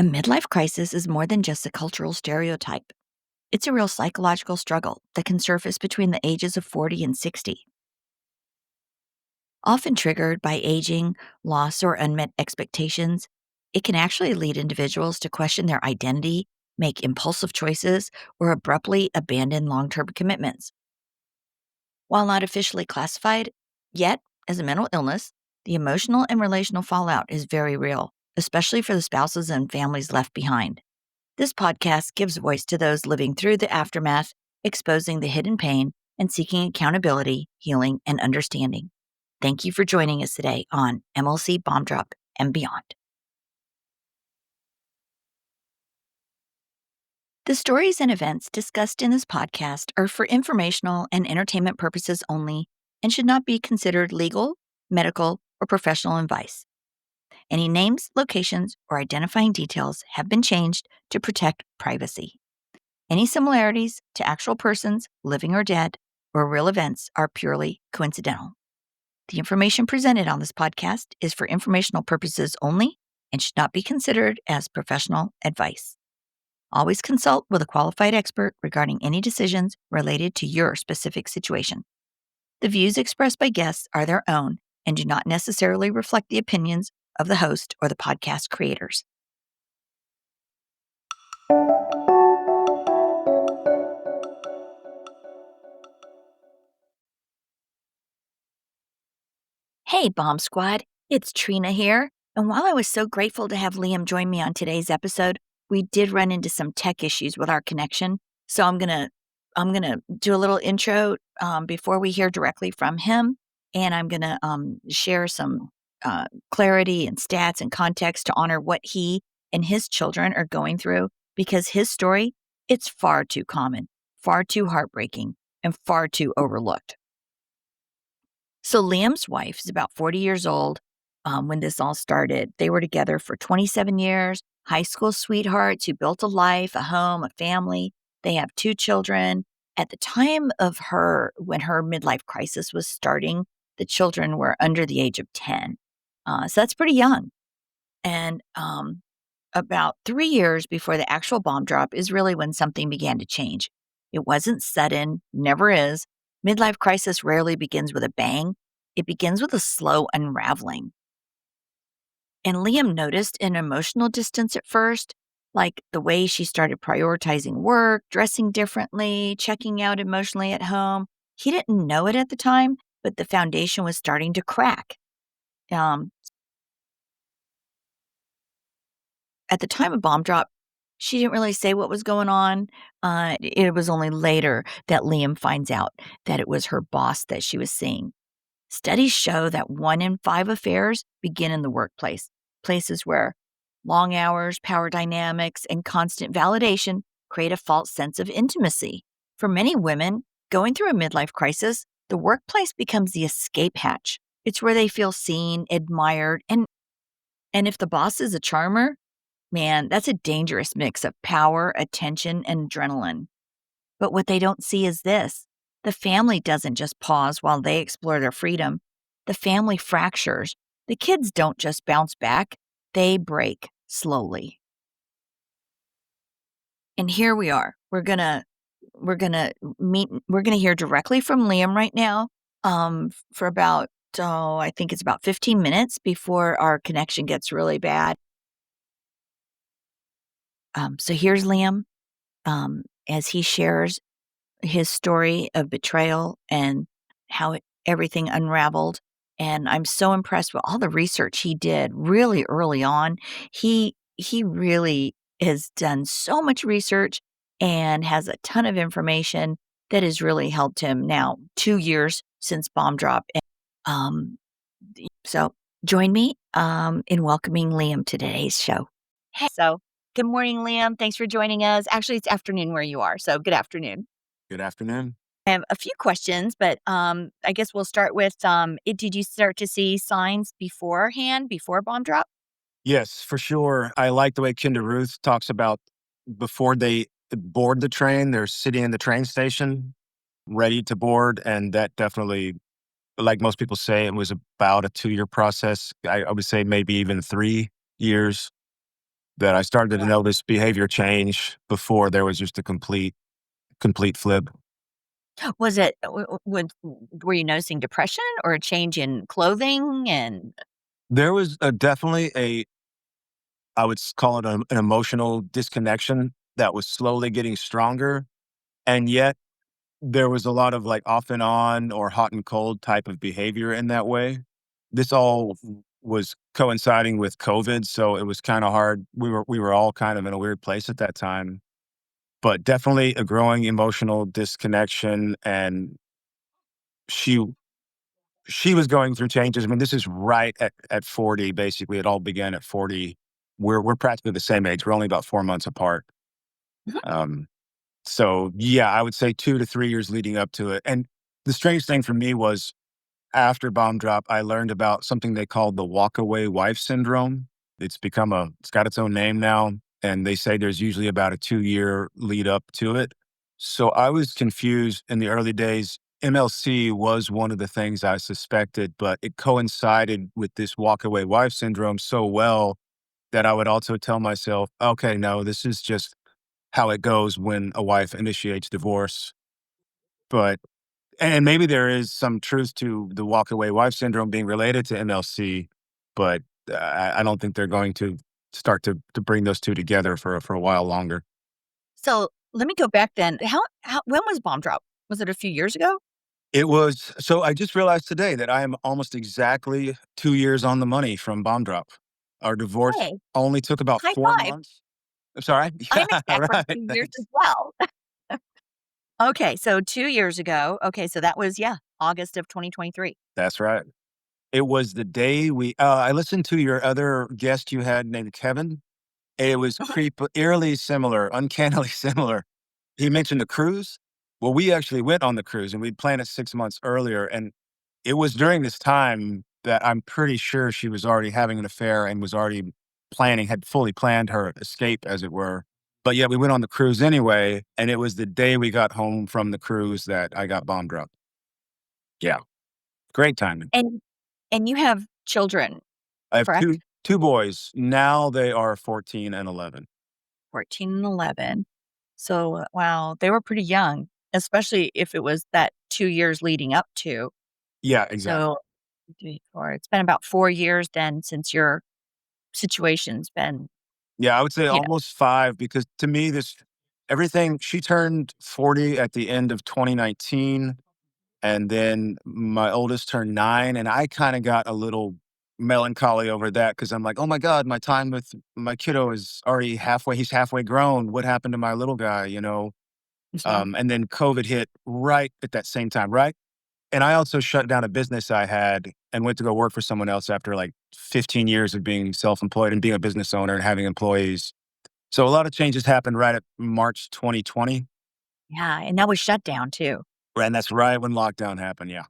A midlife crisis is more than just a cultural stereotype. It's a real psychological struggle that can surface between the ages of 40 and 60. Often triggered by aging, loss, or unmet expectations, it can actually lead individuals to question their identity, make impulsive choices, or abruptly abandon long term commitments. While not officially classified yet as a mental illness, the emotional and relational fallout is very real, especially for the spouses and families left behind. This podcast gives voice to those living through the aftermath, exposing the hidden pain, and seeking accountability, healing, and understanding. Thank you for joining us today on MLC Bomb Drop and Beyond. The stories and events discussed in this podcast are for informational and entertainment purposes only and should not be considered legal, medical, or professional advice. Any names, locations, or identifying details have been changed to protect privacy. Any similarities to actual persons, living or dead, or real events are purely coincidental. The information presented on this podcast is for informational purposes only and should not be considered as professional advice. Always consult with a qualified expert regarding any decisions related to your specific situation. The views expressed by guests are their own and do not necessarily reflect the opinions of the host or the podcast creators. Hey, Bomb Squad, it's Trina here. And while I was so grateful to have Liam join me on today's episode, we did run into some tech issues with our connection. So I'm gonna do a little intro before we hear directly from him, and I'm gonna share some clarity and stats and context to honor what he and his children are going through, because his story, it's far too common, far too heartbreaking, and far too overlooked. So Liam's wife is about 40 years old when this all started. They were together for 27 years, high school sweethearts who built a life, a home, a family. They have two children. At the time of when her midlife crisis was starting, the children were under the age of 10. So that's pretty young. And about 3 years before the actual bomb drop is really when something began to change. It wasn't sudden, never is. Midlife crisis rarely begins with a bang. It begins with a slow unraveling. And Liam noticed an emotional distance at first, like the way she started prioritizing work, dressing differently, checking out emotionally at home. He didn't know it at the time, but the foundation was starting to crack. Um, at the time of bomb drop, she didn't really say what was going on. It was only later that Liam finds out that it was her boss that she was seeing. Studies show that 1 in 5 affairs begin in the workplace, places where long hours, power dynamics, and constant validation create a false sense of intimacy. For many women going through a midlife crisis, the workplace becomes the escape hatch. It's where they feel seen, admired, and if the boss is a charmer, man, that's a dangerous mix of power, attention, and adrenaline. But what they don't see is this: the family doesn't just pause while they explore their freedom, the family fractures. The kids don't just bounce back, they break slowly. And here we are. We're gonna hear directly from Liam right now, for about, I think it's about 15 minutes before our connection gets really bad. So here's Liam, as he shares his story of betrayal and how everything unraveled. And I'm so impressed with all the research he did really early on. He really has done so much research and has a ton of information that has really helped him now 2 years since bomb drop. Um, so join me in welcoming Liam to today's show. Hey, so good morning, Liam. Thanks for joining us. Actually, it's afternoon where you are, so good afternoon. Good afternoon. I have a few questions, but I guess we'll start with did you start to see signs beforehand, before bomb drop? Yes, for sure. I like the way Kinder Ruth talks about before they board the train, they're sitting in the train station ready to board. And that definitely, like most people say, it was about a 2-year process. I would say maybe even 3 years. that I started to Yeah. notice behavior change before there was just a complete flip. Was it were you noticing depression or a change in clothing and There was definitely a, I would call it an emotional disconnection that was slowly getting stronger. And yet there was a lot of like off and on or hot and cold type of behavior in that way. This all was coinciding with COVID. So it was kind of hard. We were all kind of in a weird place at that time, but definitely a growing emotional disconnection. And she she was going through changes. I mean, this is right at 40, basically. It all began at 40. We're practically the same age. We're only about 4 months apart. Mhm. Um, so yeah, I would say 2 to 3 years leading up to it. And the strange thing for me was after bomb drop, I learned about something they called the walkaway wife syndrome. It's got its own name now. And they say there's usually about a 2 year lead up to it. So I was confused in the early days. MLC was one of the things I suspected, but it coincided with this walkaway wife syndrome so well that I would also tell myself, okay, no, this is just how it goes when a wife initiates divorce. But and maybe there is some truth to the walkaway wife syndrome being related to MLC, but I don't think they're going to start to bring those two together for a while longer. So, let me go back then. How when was bomb drop? Was it a few years ago? It was so I just realized today that I am almost exactly 2 years on the money from bomb drop. Our divorce Hey, only took about high 5. 4 months. I'm sorry. I'm Yeah, exactly right. 2 years as Thanks. well. Okay, so 2 years ago. Okay, so that was, yeah, August of 2023. That's right. It was the day I listened to your other guest you had named Kevin. It was Mhm. eerily similar, uncannily similar. He mentioned a cruise. Well, we actually went on the cruise and we'd planned it 6 months earlier, and it was during this time that I'm pretty sure she was already having an affair and was already had fully planned her escape, as it were. But yeah, we went on the cruise anyway, and it was the day we got home from the cruise that I got bomb dropped. Yeah, great timing. And you have children, I have correct? two boys. Now they are 14 and 11. 14 and 11. So, wow, they were pretty young, especially if it was that 2 years leading up to. Yeah, exactly. So, 3, 4, it's been about 4 years then since your situation's been, Yeah, I would say you know. almost 5 because to me, this everything she turned 40 at the end of 2019, and then my oldest turned 9, and I kinda got a little melancholy over that because 'cause I'm like, "Oh my god, my time with my kiddo is already he's halfway grown. What happened to my little guy?" You know? Mhm. And then COVID hit right at that same time, right? And I also shut down a business I had and went to go work for someone else after, like, 15 years of being self-employed and being a business owner and having employees. So a lot of changes happened right at March 2020, Yeah, and that was shut down too. and that's right when lockdown happened, yeah.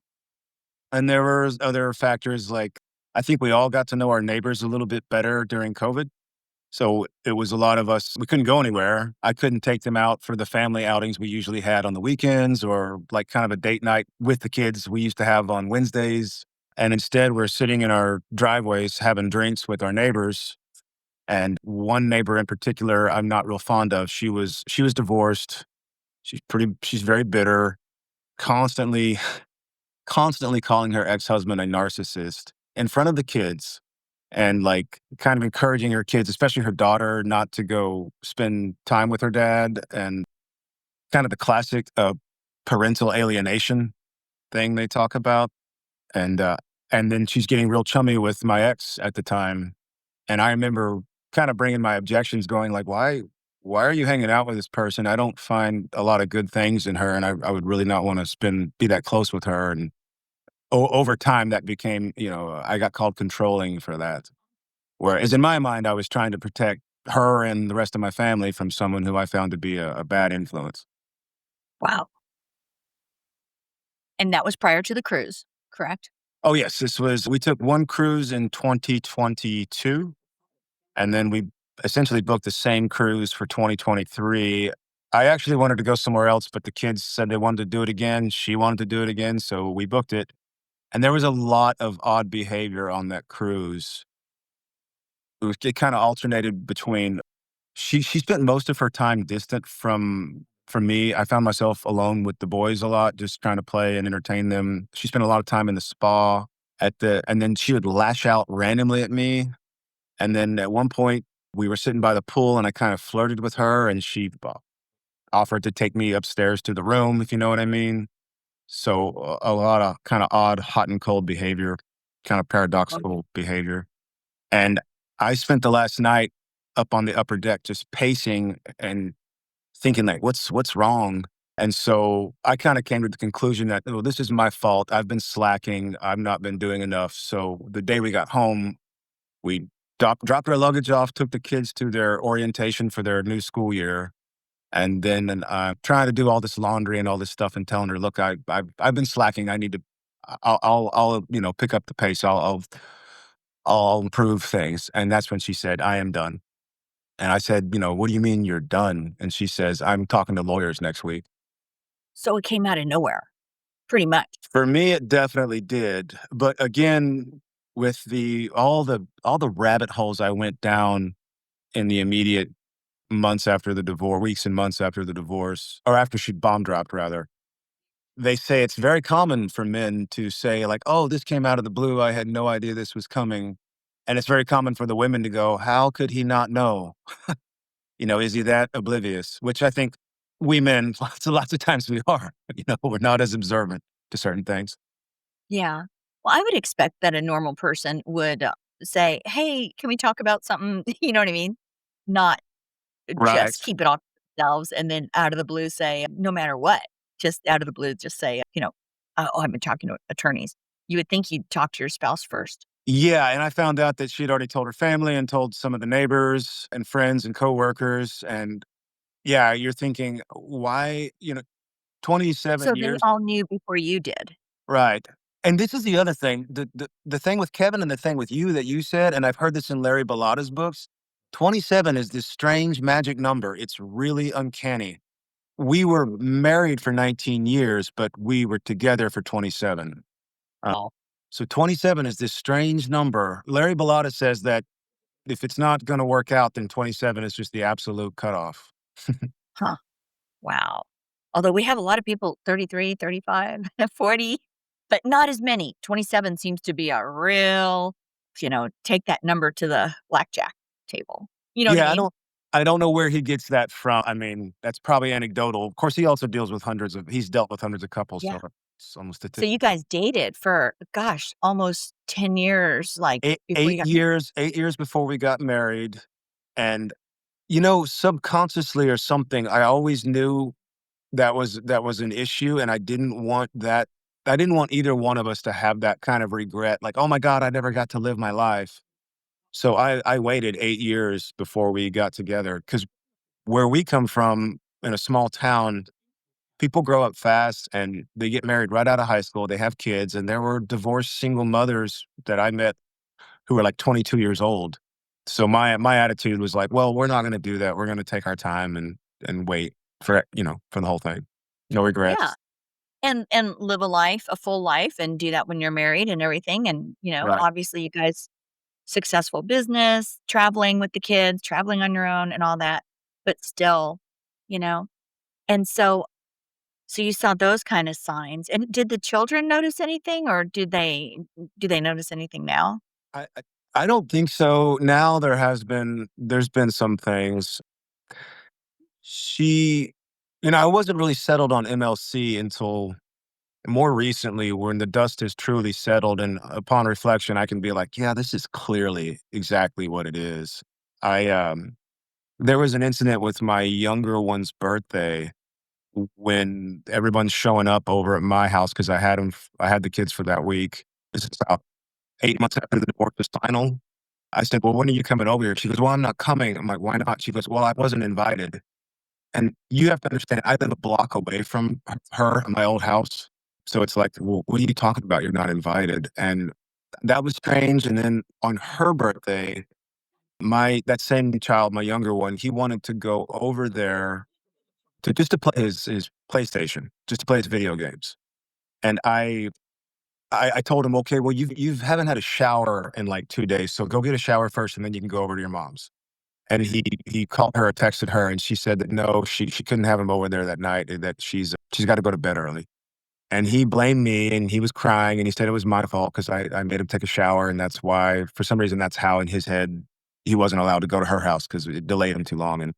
And there were other factors like I think we all got to know our neighbors a little bit better during COVID. So it was a lot of us we couldn't go anywhere. I couldn't take them out for the family outings we usually had on the weekends or like kind of a date night with the kids we used to have on Wednesdays. And instead we're sitting in our driveways having drinks with our neighbors. And one neighbor in particular I'm not real fond of. She was divorced. She's very bitter, constantly constantly calling her ex-husband a narcissist in front of the kids and like kind of encouraging her kids, especially her daughter, not to go spend time with her dad and kind of the classic parental alienation thing they talk about. And and then she's getting real chummy with my ex at the time. And I remember kind of bringing my objections going like, why are you hanging out with this person? I don't find a lot of good things in her. And I would really not want to be that close with her. And over time that became, I got called controlling for that. Whereas in my mind, I was trying to protect her and the rest of my family from someone who I found to be a bad influence. Wow. And that was prior to the cruise, correct? Oh, yes, we took one cruise in 2022, and then we essentially booked the same cruise for 2023. I actually wanted to go somewhere else, but the kids said they wanted to do it again. She wanted to do it again, so we booked it. And there was a lot of odd behavior on that cruise. it kinda alternated between she spent most of her time distant from me. I found myself alone with the boys a lot, just trying to play and entertain them. She spent a lot of time in the spa and then she would lash out randomly at me. And then at one point, we were sitting by the pool and I kind of flirted with her and she offered to take me upstairs to the room, if you know what I mean. So a lot of kind of odd hot and cold behavior, kind of Okay. paradoxical behavior. And I spent the last night up on the upper deck just pacing and thinking like, what's wrong? And so I kind of came to the conclusion that, oh, this is my fault. I've been slacking. I've not been doing enough. So the day we got home, we dropped our luggage off, took the kids to their orientation for their new school year. And then trying to do all this laundry and all this stuff and telling her, look, I've been slacking. I need to, I'll pick up the pace. I'll improve things. And that's when she said, I am done. And I said, what do you mean you're done? And she says, I'm talking to lawyers next week. So it came out of nowhere, pretty much. For me, it definitely did. But again, with all the rabbit holes I went down in the immediate months after the divorce, weeks and months after the divorce, or after she bomb dropped, rather, they say it's very common for men to say, like, oh, this came out of the blue. I had no idea this was coming. And it's very common for the women to go, how could he not know? Is he that oblivious? Which I think we men, lots of times we are. We're not as observant to certain things. Yeah. Well, I would expect that a normal person would, say, "Hey, can we talk about something?" You know what I mean? Not Right. just keep it all to themselves and then out of the blue say, no matter what, just out of the blue, just say, "Oh, I've been talking to attorneys." You would think you'd talk to your spouse first. Yeah, and I found out that she'd already told her family and told some of the neighbors and friends and coworkers. And yeah, you're thinking, why, 27 So they years. all knew before you did. Right. And this is the other thing. The thing with Kevin and the thing with you that you said, and I've heard this in Larry Bellata's books, 27 is this strange magic number. It's really uncanny. We were married for 19 years, but we were together for 27. Oh. So 27 is this strange number. Larry Bellata says that if it's not going to work out, then 27 is just the absolute cutoff. Huh. Wow. Although we have a lot of people 33, 35, 40, but not as many. 27 seems to be a real, take that number to the blackjack table. You know what I Yeah, mean? I don't know where he gets that from. I mean, that's probably anecdotal. Of course, he also he's dealt with hundreds of couples, Yeah. so it's almost So you guys dated for, gosh, almost 10 years, like, eight, before you eight got married? years, 8 years before we got married. And, subconsciously or something, I always knew that was an issue. And I didn't want either one of us to have that kind of regret, like, oh my God, I never got to live my life. So I waited 8 years before we got together because where we come from in a small town, people grow up fast and they get married right out of high school. They have kids, and there were divorced single mothers that I met who were like 22 years old. So my attitude was like, well, we're not going to do that. We're going to take our time and wait for the whole thing. No Yeah. regrets. And live a full life and do that when you're married and everything. And, Right. obviously you guys successful business, traveling with the kids, traveling on your own and all that, but still, you know? And so you saw those kind of signs, and did the children notice anything, or do they notice anything now? I I don't think so. Now there's been some things. She, I wasn't really settled on MLC until more recently when the dust has truly settled. And upon reflection, I can be like, yeah, this is clearly exactly what it is. There was an incident with my younger one's birthday when everyone's showing up over at my house because I had the kids for that week. This is about 8 months after the divorce was final. I said, well, when are you coming over here? She goes, well, I'm not coming. I'm like, why not? She goes, well, I wasn't invited. And you have to understand, I live a block away from her, my old house. So it's like, well, what are you talking about? You're not invited. And that was strange. And then on her birthday, that same child, my younger one, he wanted to go over there to play his PlayStation, just to play his video games. And I told him, "Okay, well, you haven't had a shower in, like, 2 days, so go get a shower first, and then you can go over to your mom's." And he called her or texted her, and she said that no, she couldn't have him over there that night, and that she's gotta go to bed early. And he blamed me, and he was crying, and he said it was my fault 'cause I made him take a shower, and that's why for some reason, that's how in his head, he wasn't allowed to go to her house 'cause it delayed him too long, and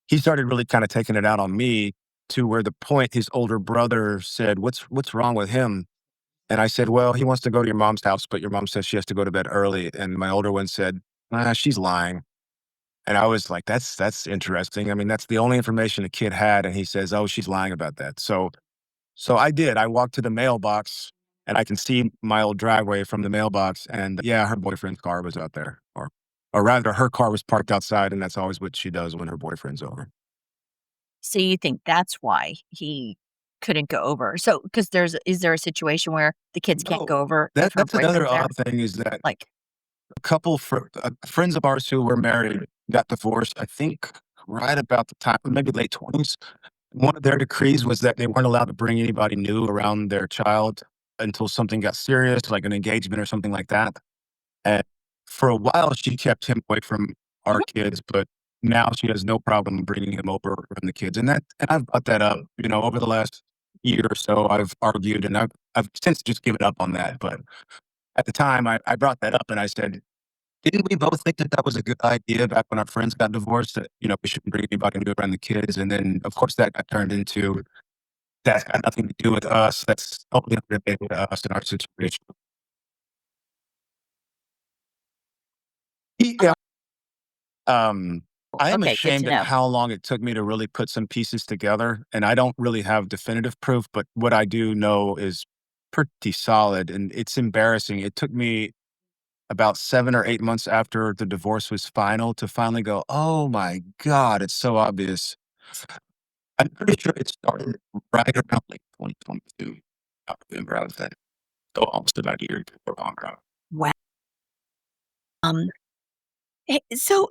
he started really kinda taking it out on me to where the point his older brother said, "What's wrong with him?" And I said, "Well, he wants to go to your mom's house, but your mom says she has to go to bed early." And my older one said, She's lying." And I was like, "That's interesting." I mean, that's the only information the kid had, and he says, "Oh, she's lying about that." So I did. I walked to the mailbox, and I can see my old driveway from the mailbox, and, yeah, her boyfriend's car was out there, or rather, her car was parked outside, and that's always what she does when her boyfriend's over. So you think that's why he couldn't go over. So, because is there a situation where the kids can't go No. over if That's her that's another boyfriend's there? odd thing is that Like, a couple friends of ours who were married got divorced, I think, right about the time maybe late 20s. One of their decrees was that they weren't allowed to bring anybody new around their child until something got serious, like an engagement or something like that. And for a while, she kept him away from our mhm, kids, but now she has no problem bringing him over from the kids. And I've brought that up, over the last year or so. I've argued, and I've since just given up on that. But at the time, I brought that up, and I said, "Didn't we both think that that was a good idea back when our friends got divorced? That we shouldn't bring anybody new around the kids." And then, of course, that got turned into that's got nothing to do with us. That's totally unrelated to us and our situation. Yeah. uh, Um, I am okay, good ashamed to at know. how long it took me to really put some pieces together, and I don't really have definitive proof, but what I do know is pretty solid, and it's embarrassing. It took me about 7 or 8 months after the divorce was final to finally go, "Oh my god, it's so obvious." I'm pretty sure it started right around, like, 2022. I remember I was at so almost about a year before Omicron. Wow. Um, so,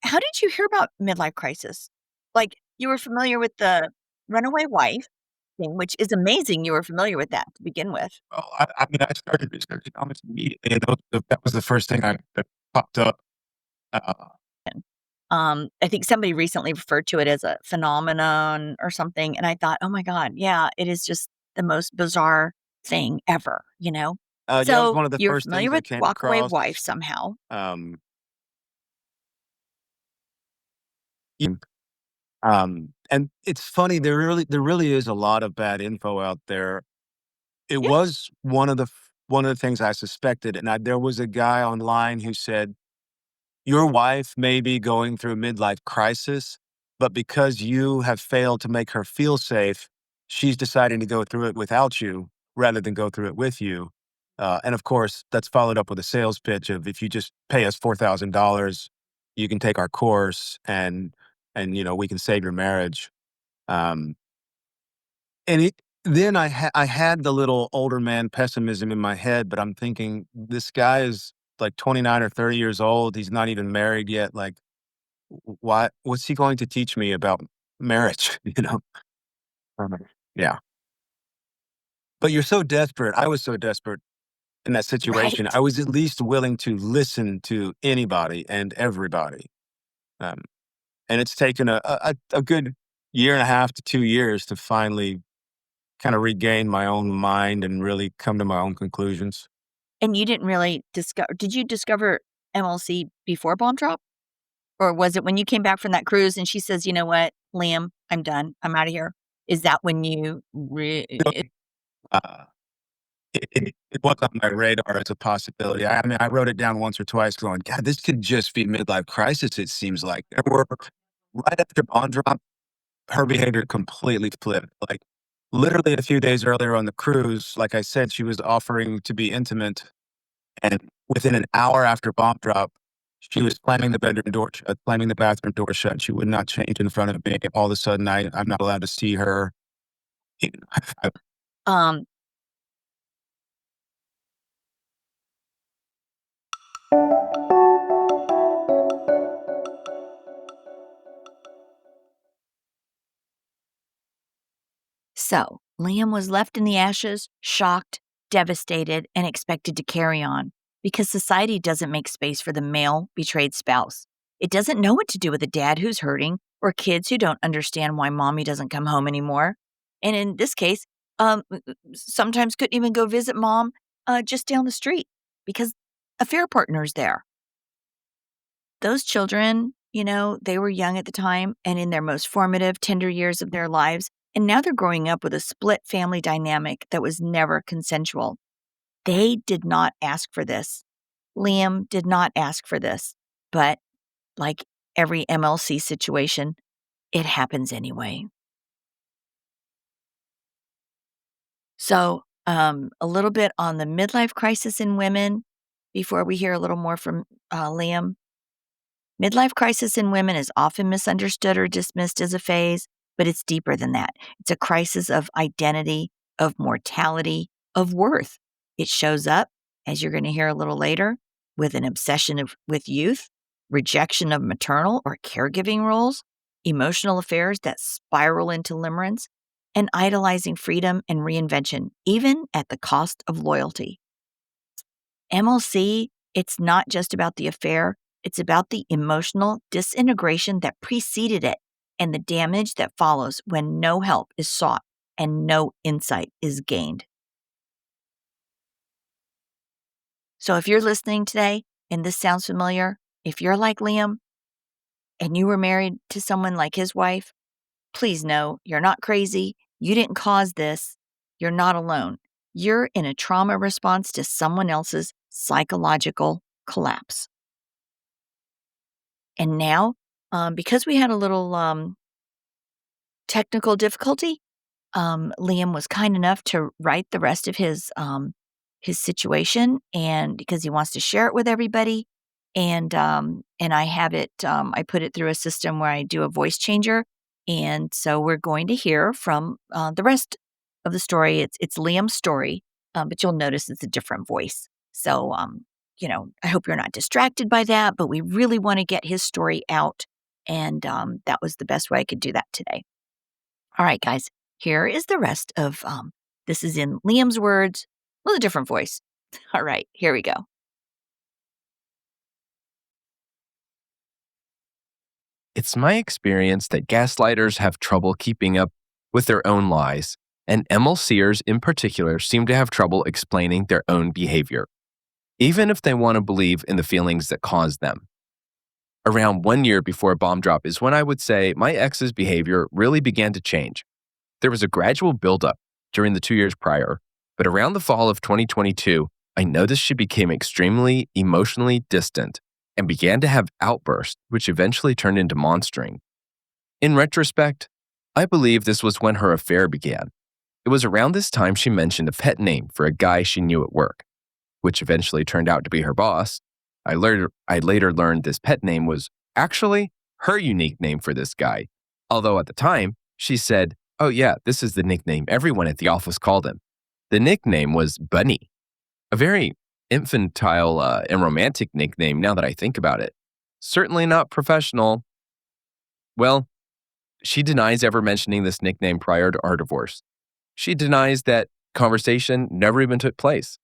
how did you hear about midlife crisis? Like, you were familiar with the runaway wife thing, which is amazing you were familiar with that to begin with. Well, I mean, I started researching on this immediately, and that was the first thing that popped up. Uh, I think somebody recently referred to it as a phenomenon or something, and I thought, "Oh my god, yeah, it is just the most bizarre thing ever," you know? yeah, it was So, one of the you're first familiar things I with came walkaway wife across. somehow. Um, you and it's funny, there really is a lot of bad info out there. It Yeah, was one of the things I suspected, and there was a guy online who said, "Your wife may be going through a midlife crisis, but because you have failed to make her feel safe, she's deciding to go through it without you rather than go through it with you." And of course, that's followed up with a sales pitch of if you just pay us $4,000, you can take our course and we can save your marriage. Um, and then I had the little older man pessimism in my head, but I'm thinking this guy is like 29 or 30 years old. He's not even married yet. Like, what's he going to teach me about marriage? Um, Yeah. But you're so desperate. I was so desperate in that situation. right. I was at least willing to listen to anybody and everybody. Um, and it's taken a good year and a half to 2 years to finally kind of regain my own mind and really come to my own conclusions. And you didn't really discover did you discover MLC before Bomb Drop? Or was it when you came back from that cruise and she says, "You know what, Liam, I'm done. I'm outta here." Is that when you Uh, it was on my radar as a possibility. I mean, I wrote it down once or twice going, God, this could just be midlife crisis, it seems like. There were, right after Bond drop, her behavior completely flipped. Like, literally a few days earlier on the cruise, like I said, she was offering to be intimate. And within an hour after bomb drop, she was slamming the bedroom door shut, slamming the bathroom door shut. She would not change in front of me. All of a sudden, I'm not allowed to see her. I um So, Liam was left in the ashes, shocked, devastated, and expected to carry on because society doesn't make space for the male betrayed spouse. It doesn't know what to do with a dad who's hurting or kids who don't understand why mommy doesn't come home anymore. And in this case, sometimes couldn't even go visit mom just down the street because affair partner's there. Those children, they were young at the time and in their most formative, tender years of their lives. And now they're growing up with a split family dynamic that was never consensual. They did not ask for this. Liam did not ask for this. But like every MLC situation, it happens anyway. So, a little bit on the midlife crisis in women before we hear a little more from Liam. Midlife crisis in women is often misunderstood or dismissed as a phase, but it's deeper than that. It's a crisis of identity, of mortality, of worth. It shows up, as you're going to hear a little later, with an obsession with youth, rejection of maternal or caregiving roles, emotional affairs that spiral into limerence, and idolizing freedom and reinvention, even at the cost of loyalty. MLC, it's not just about the affair, it's about the emotional disintegration that preceded it and the damage that follows when no help is sought and no insight is gained. So if you're listening today and this sounds familiar, if you're like Liam and you were married to someone like his wife, please know you're not crazy. You didn't cause this. You're not alone. You're in a trauma response to someone else's psychological collapse. And now, because we had a little technical difficulty, Liam was kind enough to write the rest of his situation, and because he wants to share it with everybody, and I have it. I put it through a system where I do a voice changer, and so we're going to hear from the rest of the story. It's Liam's story, but you'll notice it's a different voice. So, I hope you're not distracted by that, but we really want to get his story out, and that was the best way I could do that today. All right, guys, here is the rest of this is in Liam's words with a different voice. All right, here we go. It's my experience that gaslighters have trouble keeping up with their own lies, and MLCers in particular seem to have trouble explaining their own behavior, even if they want to believe in the feelings that caused them. Around 1 year before a bomb drop is when I would say my ex's behavior really began to change. There was a gradual buildup during the 2 years prior, but around the fall of 2022, I noticed she became extremely emotionally distant and began to have outbursts, which eventually turned into monstering. In retrospect, I believe this was when her affair began. It was around this time she mentioned a pet name for a guy she knew at work, which eventually turned out to be her boss. I later learned this pet name was actually her unique name for this guy, although at the time, she said, "Oh yeah, this is the nickname everyone at the office called him." The nickname was Bunny, a very infantile and romantic nickname now that I think about it. Certainly not professional. Well, she denies ever mentioning this nickname prior to our divorce. She denies that conversation never even took place.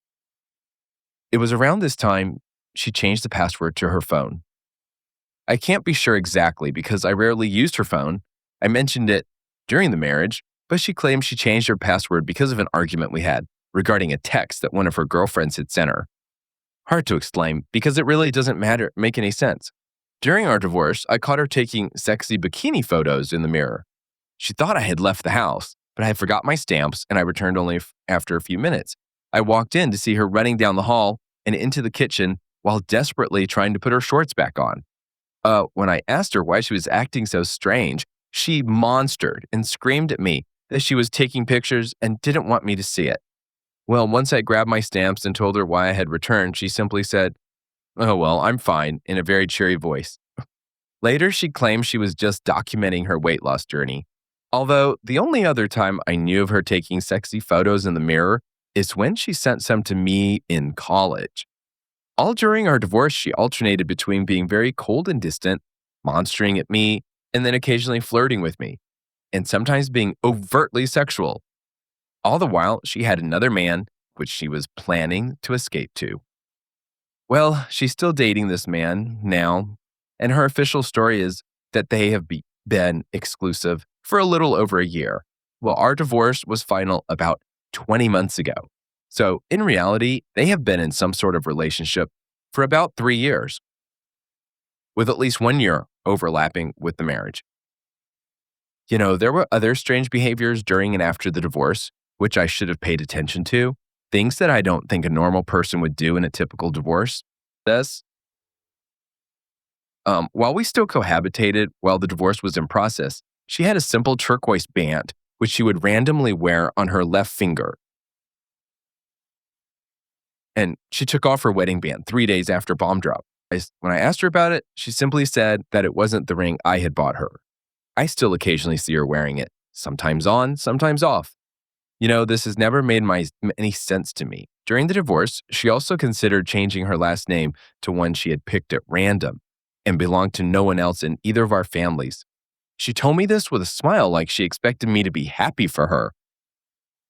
It was around this time she changed the password to her phone. I can't be sure exactly because I rarely used her phone. I mentioned it during the marriage, but she claimed she changed her password because of an argument we had regarding a text that one of her girlfriends had sent her. Hard to explain because it really doesn't make any sense. During our divorce, I caught her taking sexy bikini photos in the mirror. She thought I had left the house, but I had forgot my stamps and I returned only after a few minutes. I walked in to see her running down the hall and into the kitchen while desperately trying to put her shorts back on. When I asked her why she was acting so strange, she monstered and screamed at me that she was taking pictures and didn't want me to see it. Well, once I grabbed my stamps and told her why I had returned, she simply said, "Oh, well, I'm fine," in a very cheery voice. Later, she claimed she was just documenting her weight loss journey. Although, the only other time I knew of her taking sexy photos in the mirror is when she sent some to me in college. All during our divorce, she alternated between being very cold and distant, monstering at me, and then occasionally flirting with me, and sometimes being overtly sexual. All the while, she had another man which she was planning to escape to. Well, she's still dating this man now, and her official story is that they have been exclusive for a little over a year. Well, our divorce was final about 20 months ago. So, in reality, they have been in some sort of relationship for about 3 years, with at least 1 year overlapping with the marriage. There were other strange behaviors during and after the divorce, which I should have paid attention to, things that I don't think a normal person would do in a typical divorce. This, while we still cohabitated while the divorce was in process, she had a simple turquoise band, which she would randomly wear on her left finger. And she took off her wedding band 3 days after bomb drop. When I asked her about it, she simply said that it wasn't the ring I had bought her. I still occasionally see her wearing it, sometimes on, sometimes off. This has never made any sense to me. During the divorce, she also considered changing her last name to one she had picked at random and belonged to no one else in either of our families. She told me this with a smile, like she expected me to be happy for her.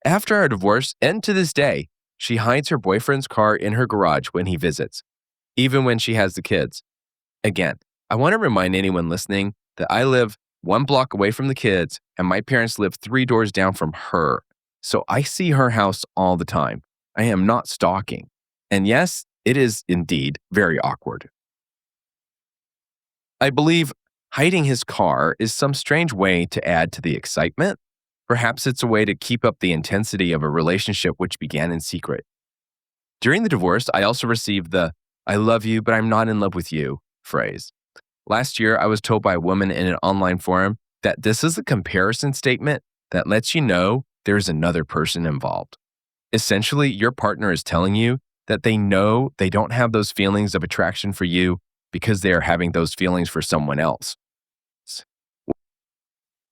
After our divorce, and to this day, she hides her boyfriend's car in her garage when he visits, even when she has the kids. Again, I want to remind anyone listening that I live 1 block away from the kids, and my parents live 3 doors down from her. So I see her house all the time. I am not stalking. And yes, it is indeed very awkward. I believe hiding his car is some strange way to add to the excitement. Perhaps it's a way to keep up the intensity of a relationship which began in secret. During the divorce, I also received the "I love you, but I'm not in love with you" phrase. Last year, I was told by a woman in an online forum that this is a comparison statement that lets you know there's another person involved. Essentially, your partner is telling you that they know they don't have those feelings of attraction for you because they are having those feelings for someone else.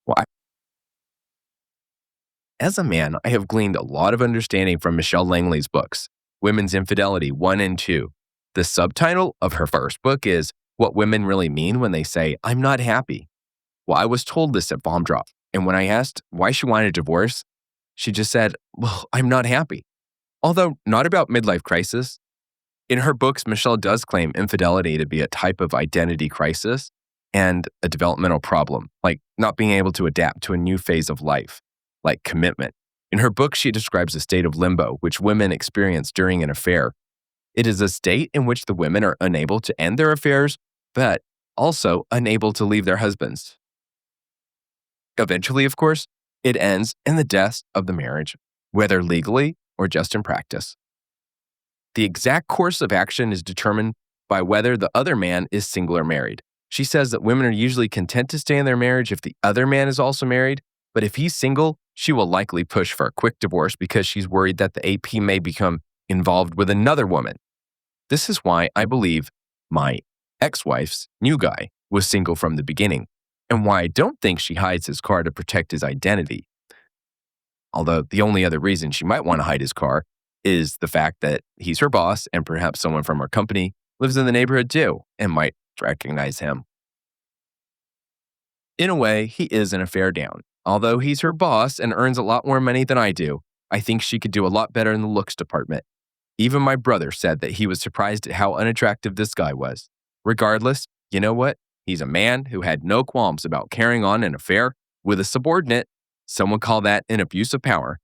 Well, as a man, I have gleaned a lot of understanding from Michelle Langley's books, Women's Infidelity 1 and 2. The subtitle of her first book is What Women Really Mean When They Say, "I'm Not Happy." Well, I was told this at Bomb Drop, and when I asked why she wanted a divorce, she just said, "Well, I'm not happy." Although not about midlife crisis. In her books, Michelle does claim infidelity to be a type of identity crisis and a developmental problem, like not being able to adapt to a new phase of life, like commitment. In her book, she describes a state of limbo which women experience during an affair. It is a state in which the women are unable to end their affairs, but also unable to leave their husbands. Eventually, of course, it ends in the death of the marriage, whether legally or just in practice. The exact course of action is determined by whether the other man is single or married. She says that women are usually content to stay in their marriage if the other man is also married, but if he's single, she will likely push for a quick divorce because she's worried that the AP may become involved with another woman. This is why I believe my ex-wife's new guy was single from the beginning, and why I don't think she hides his car to protect his identity. Although the only other reason she might want to hide his car is the fact that he's her boss and perhaps someone from her company lives in the neighborhood too and might recognize him. In a way, he is an affair down. Although he's her boss and earns a lot more money than I do, I think she could do a lot better in the looks department. Even my brother said that he was surprised at how unattractive this guy was. Regardless, you know what? He's a man who had no qualms about carrying on an affair with a subordinate. Some would call that an abuse of power.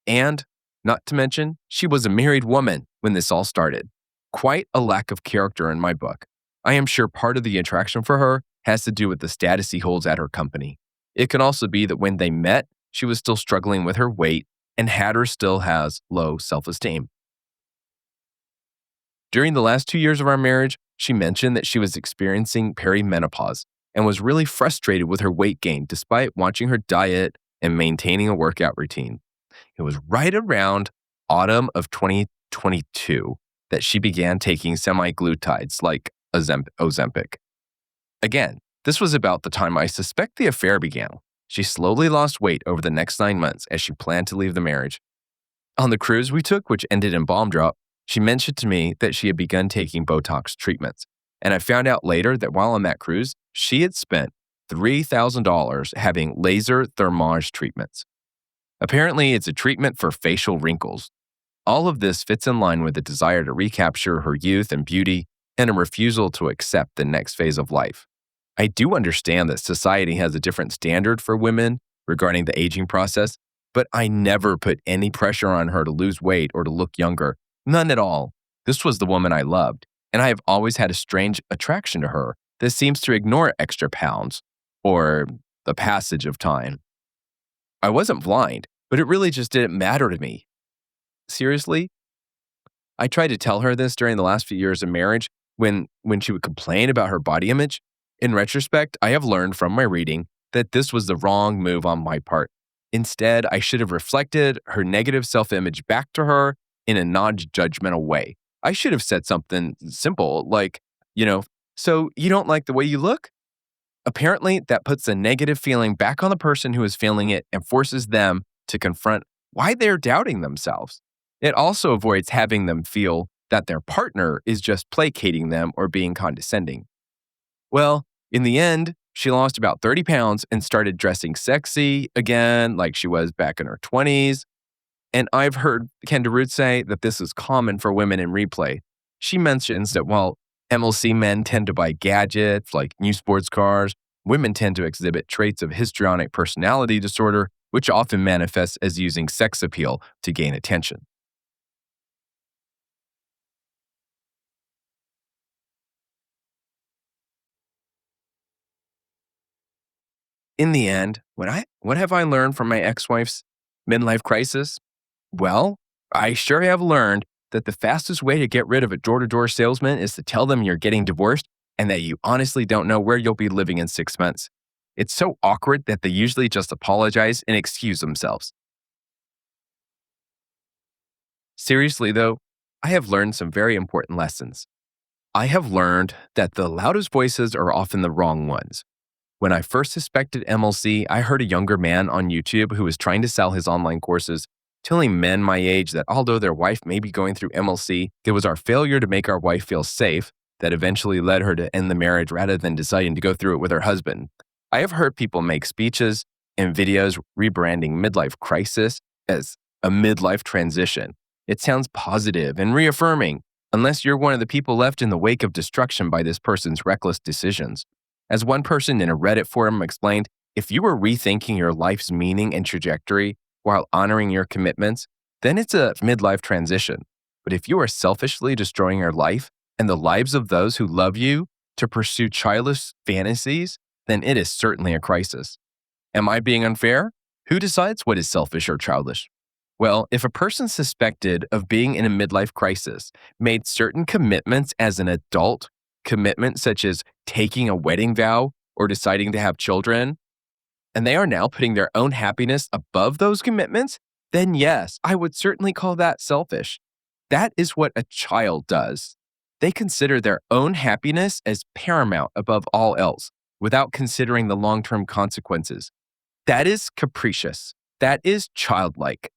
And, not to mention, she was a married woman when this all started. Quite a lack of character in my book. I am sure part of the attraction for her has to do with the status he holds at her company. It can also be that when they met, she was still struggling with her weight and still has low self-esteem. During the last 2 years of our marriage, she mentioned that she was experiencing perimenopause and was really frustrated with her weight gain despite watching her diet and maintaining a workout routine. It was right around autumn of 2022 that she began taking semi-glutides like Ozempic. Again, this was about the time I suspect the affair began. She slowly lost weight over the next 9 months as she planned to leave the marriage. On the cruise we took, which ended in bomb drop, she mentioned to me that she had begun taking Botox treatments. And I found out later that while on that cruise, she had spent $3,000 having laser thermage treatments. Apparently, it's a treatment for facial wrinkles. All of this fits in line with a desire to recapture her youth and beauty and a refusal to accept the next phase of life. I do understand that society has a different standard for women regarding the aging process, but I never put any pressure on her to lose weight or to look younger. None at all. This was the woman I loved, and I have always had a strange attraction to her that seems to ignore extra pounds or the passage of time. I wasn't blind, but it really just didn't matter to me. Seriously, I tried to tell her this during the last few years of marriage when she would complain about her body image. In retrospect, I have learned from my reading that this was the wrong move on my part. Instead, I should have reflected her negative self-image back to her in a non-judgmental way. I should have said something simple like, so you don't like the way you look? Apparently, that puts a negative feeling back on the person who is feeling it and forces them to confront why they're doubting themselves. It also avoids having them feel that their partner is just placating them or being condescending. Well, in the end, she lost about 30 pounds and started dressing sexy again, like she was back in her 20s. And I've heard Kendra Ruth say that this is common for women in replay. She mentions that while MLC men tend to buy gadgets like new sports cars, women tend to exhibit traits of histrionic personality disorder, which often manifests as using sex appeal to gain attention. In the end, what have I learned from my ex-wife's midlife crisis? Well, I sure have learned that the fastest way to get rid of a door-to-door salesman is to tell them you're getting divorced and that you honestly don't know where you'll be living in 6 months. It's so awkward that they usually just apologize and excuse themselves. Seriously, though, I have learned some very important lessons. I have learned that the loudest voices are often the wrong ones. When I first suspected MLC, I heard a younger man on YouTube who was trying to sell his online courses, telling men my age that although their wife may be going through MLC, it was our failure to make our wife feel safe that eventually led her to end the marriage rather than deciding to go through it with her husband. I have heard people make speeches and videos rebranding midlife crisis as a midlife transition. It sounds positive and reaffirming, unless you're one of the people left in the wake of destruction by this person's reckless decisions. As one person in a Reddit forum explained, if you were rethinking your life's meaning and trajectory while honoring your commitments, then it's a midlife transition. But if you are selfishly destroying your life and the lives of those who love you to pursue childish fantasies, then it is certainly a crisis. Am I being unfair? Who decides what is selfish or childish? Well, if a person suspected of being in a midlife crisis made certain commitments as an adult, commitments such as taking a wedding vow or deciding to have children, and they are now putting their own happiness above those commitments, then yes, I would certainly call that selfish. That is what a child does. They consider their own happiness as paramount above all else, without considering the long-term consequences. That is capricious. That is childlike.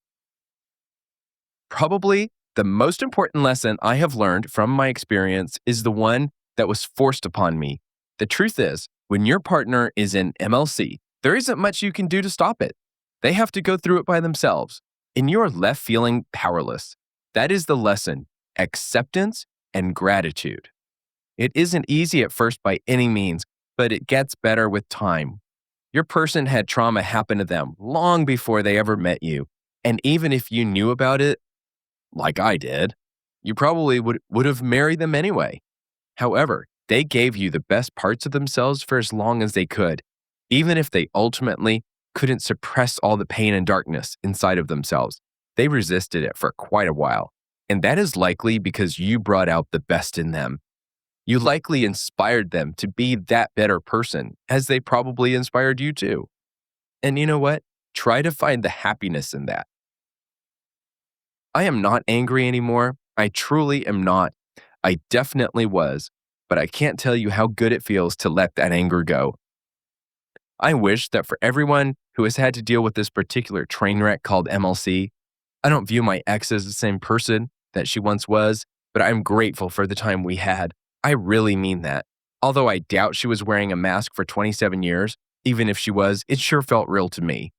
Probably the most important lesson I have learned from my experience is the one that was forced upon me. The truth is, when your partner is in MLC, there isn't much you can do to stop it. They have to go through it by themselves, and you are left feeling powerless. That is the lesson: acceptance and gratitude. It isn't easy at first by any means, but it gets better with time. Your person had trauma happen to them long before they ever met you, and even if you knew about it, like I did, you probably would have married them anyway. However, they gave you the best parts of themselves for as long as they could, even if they ultimately couldn't suppress all the pain and darkness inside of themselves. They resisted it for quite a while, and that is likely because you brought out the best in them. You likely inspired them to be that better person, as they probably inspired you too. And you know what? Try to find the happiness in that. I am not angry anymore. I truly am not. I definitely was, but I can't tell you how good it feels to let that anger go. I wish that for everyone who has had to deal with this particular train wreck called MLC, I don't view my ex as the same person that she once was, but I'm grateful for the time we had. I really mean that. Although I doubt she was wearing a mask for 27 years, even if she was, it sure felt real to me.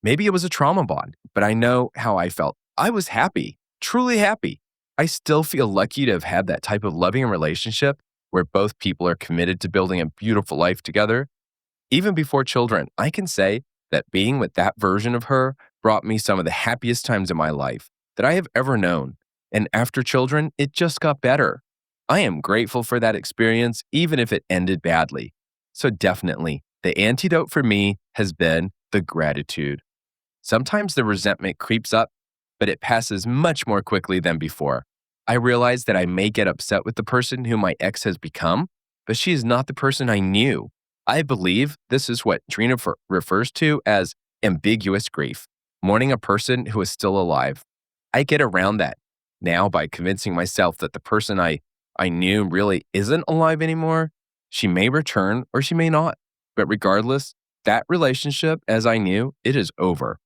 Maybe it was a trauma bond, but I know how I felt. I was happy, truly happy. I still feel lucky to have had that type of loving relationship where both people are committed to building a beautiful life together. Even before children, I can say that being with that version of her brought me some of the happiest times in my life that I have ever known. And after children, it just got better. I am grateful for that experience, even if it ended badly. So, definitely, the antidote for me has been the gratitude. Sometimes the resentment creeps up, but it passes much more quickly than before. I realize that I may get upset with the person who my ex has become, but she is not the person I knew. I believe this is what Trina refers to as ambiguous grief, mourning a person who is still alive. I get around that now by convincing myself that the person I knew really isn't alive anymore. She may return or she may not, but regardless, that relationship, as I knew, it is over.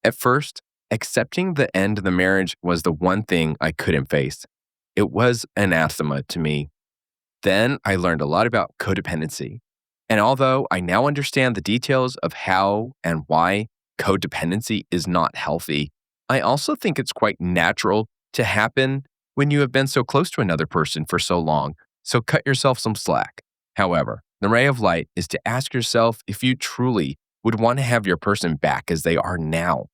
At first, accepting the end of the marriage was the one thing I couldn't face. It was anathema to me. Then I learned a lot about codependency. And although I now understand the details of how and why codependency is not healthy, I also think it's quite natural to happen when you have been so close to another person for so long. So cut yourself some slack. However, the ray of light is to ask yourself if you truly would want to have your person back as they are now.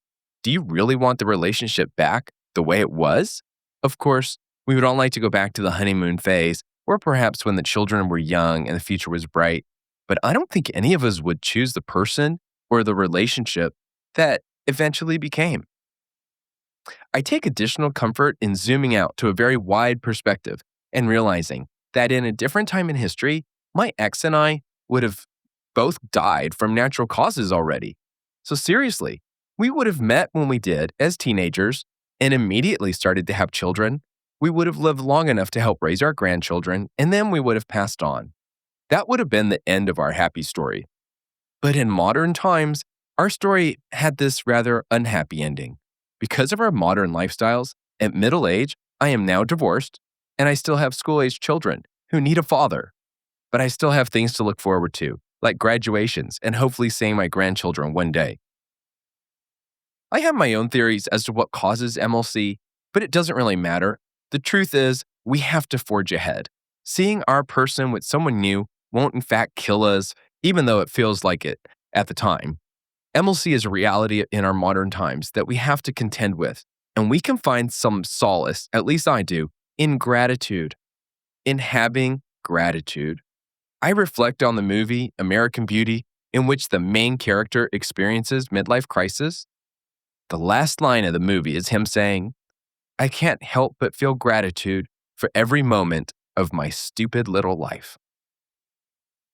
Do you really want the relationship back the way it was? Of course, we would all like to go back to the honeymoon phase, or perhaps when the children were young and the future was bright. But I don't think any of us would choose the person or the relationship that eventually became. I take additional comfort in zooming out to a very wide perspective and realizing that in a different time in history, my ex and I would have both died from natural causes already. So, seriously, we would have met when we did as teenagers and immediately started to have children. We would have lived long enough to help raise our grandchildren, and then we would have passed on. That would have been the end of our happy story. But in modern times, our story had this rather unhappy ending. Because of our modern lifestyles, at middle age, I am now divorced, and I still have school aged children who need a father. But I still have things to look forward to, like graduations and hopefully seeing my grandchildren one day. I have my own theories as to what causes MLC, but it doesn't really matter. The truth is, we have to forge ahead. Seeing our person with someone new won't in fact kill us, even though it feels like it at the time. MLC is a reality in our modern times that we have to contend with, and we can find some solace, at least I do, in gratitude, in having gratitude. I reflect on the movie American Beauty, in which the main character experiences midlife crisis. The last line of the movie is him saying, "I can't help but feel gratitude for every moment of my stupid little life."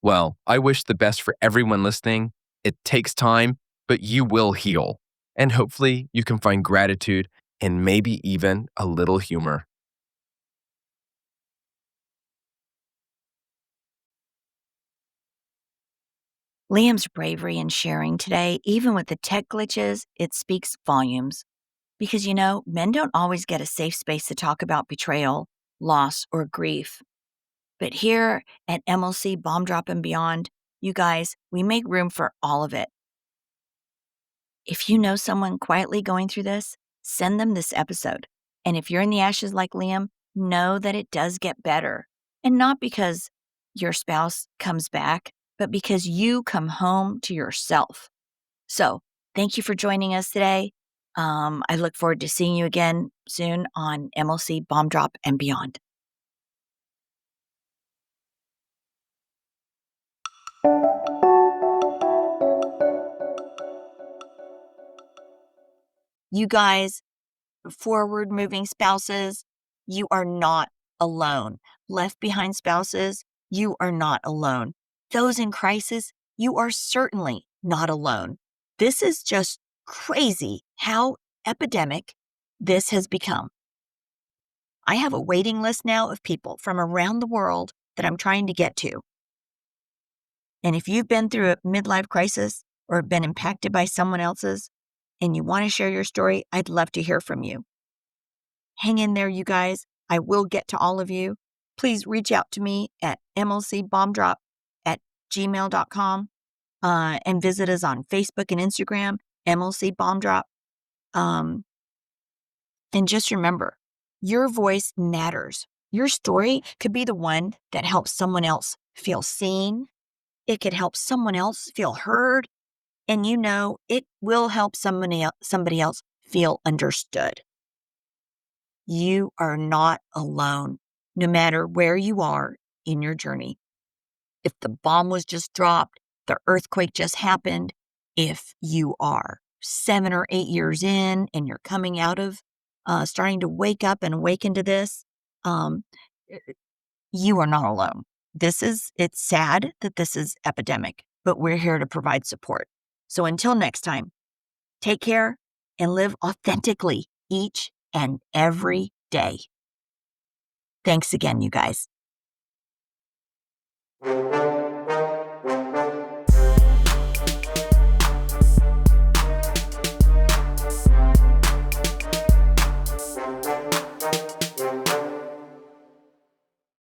Well, I wish the best for everyone listening. It takes time, but you will heal. And hopefully you can find gratitude and maybe even a little humor. Liam's bravery in sharing today, even with the tech glitches, it speaks volumes. Because men don't always get a safe space to talk about betrayal, loss, or grief. But here at MLC Bomb Drop and Beyond, you guys, we make room for all of it. If you know someone quietly going through this, send them this episode. And if you're in the ashes like Liam, know that it does get better. And not because your spouse comes back, but because you come home to yourself. So thank you for joining us today. I look forward to seeing you again soon on MLC Bomb Drop and Beyond. You guys, forward moving spouses, you are not alone. Left behind spouses, you are not alone. Those in crisis, you are certainly not alone. This is just crazy how epidemic this has become. I have a waiting list now of people from around the world that I'm trying to get to. And if you've been through a midlife crisis or been impacted by someone else's and you want to share your story, I'd love to hear from you. Hang in there, you guys. I will get to all of you. Please reach out to me at mlcbombdrop gmail.com, and visit us on Facebook and Instagram, MLC Bomb Drop. And just remember, your voice matters. Your story could be the one that helps someone else feel seen. It could help someone else feel heard. And it will help somebody else feel understood. You are not alone, no matter where you are in your journey. If the bomb was just dropped, the earthquake just happened, if you are 7 or 8 years in and you're coming out of starting to wake up and awaken to this, um, you are not alone. It's sad that this is epidemic, but we're here to provide support. So until next time, take care and live authentically each and every day. Thanks again, you guys.